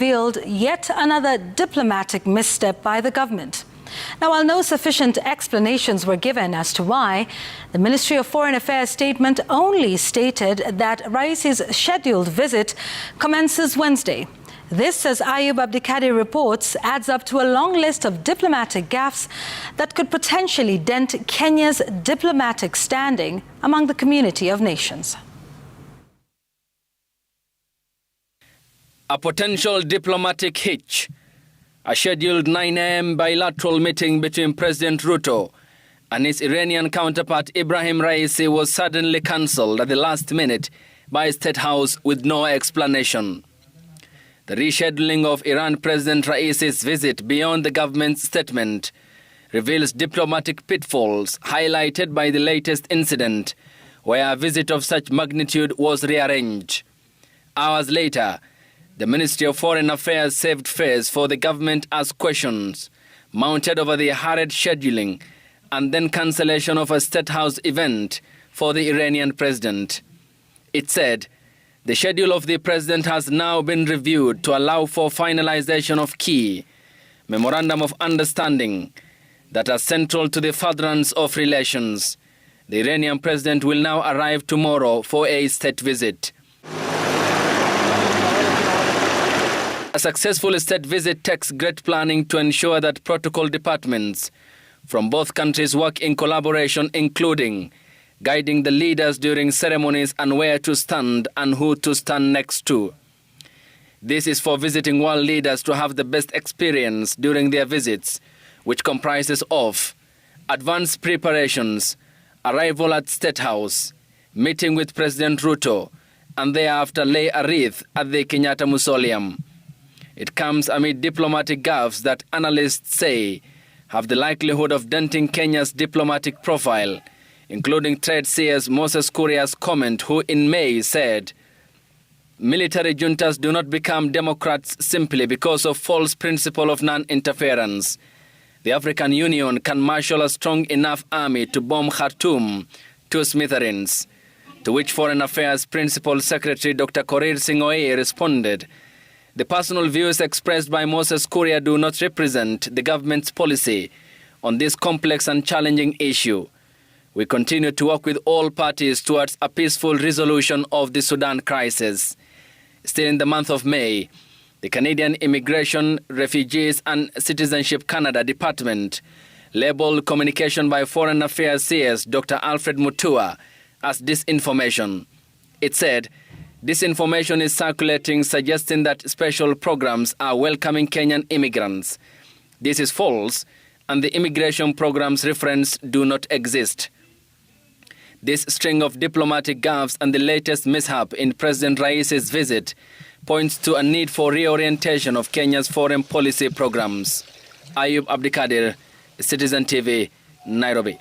revealed yet another diplomatic misstep by the government. Now, while no sufficient explanations were given as to why, the Ministry of Foreign Affairs statement only stated that Raisi's scheduled visit commences Wednesday. This, as Ayub Abdikadir reports, adds up to a long list of diplomatic gaffes that could potentially dent Kenya's diplomatic standing among the community of nations. A potential diplomatic hitch. A scheduled 9 a.m. bilateral meeting between President Ruto and his Iranian counterpart Ebrahim Raisi was suddenly cancelled at the last minute by State House with no explanation. The rescheduling of Iran President Raisi's visit beyond the government's statement reveals diplomatic pitfalls highlighted by the latest incident where a visit of such magnitude was rearranged. Hours later, the Ministry of Foreign Affairs saved face for the government as questions mounted over the hurried scheduling and then cancellation of a State House event for the Iranian president. It said, the schedule of the president has now been reviewed to allow for finalization of key memorandum of understanding that are central to the furtherance of relations. The Iranian president will now arrive tomorrow for a state visit. A successful state visit takes great planning to ensure that protocol departments from both countries work in collaboration, including guiding the leaders during ceremonies and where to stand and who to stand next to. This is for visiting world leaders to have the best experience during their visits, which comprises of advanced preparations, arrival at State House, meeting with President Ruto, and thereafter lay a wreath at the Kenyatta Mausoleum. It comes amid diplomatic gaffes that analysts say have the likelihood of denting Kenya's diplomatic profile, including trade seers Moses Kuria's comment, who in May said, military juntas do not become democrats simply because of false principle of non-interference. The African Union can marshal a strong enough army to bomb Khartoum to smithereens, to which Foreign Affairs Principal Secretary Dr. Korir Sing'oei responded, the personal views expressed by Moses Kuria do not represent the government's policy on this complex and challenging issue. We continue to work with all parties towards a peaceful resolution of the Sudan crisis. Still in the month of May, the Canadian Immigration, Refugees and Citizenship Canada Department labeled communication by Foreign Affairs CS Dr. Alfred Mutua as disinformation. It said, disinformation is circulating suggesting that special programs are welcoming Kenyan immigrants. This is false, and the immigration programs referenced do not exist. This string of diplomatic gaffes and the latest mishap in President Raisi's visit points to a need for reorientation of Kenya's foreign policy programs. Ayub Abdikadir, Citizen TV, Nairobi.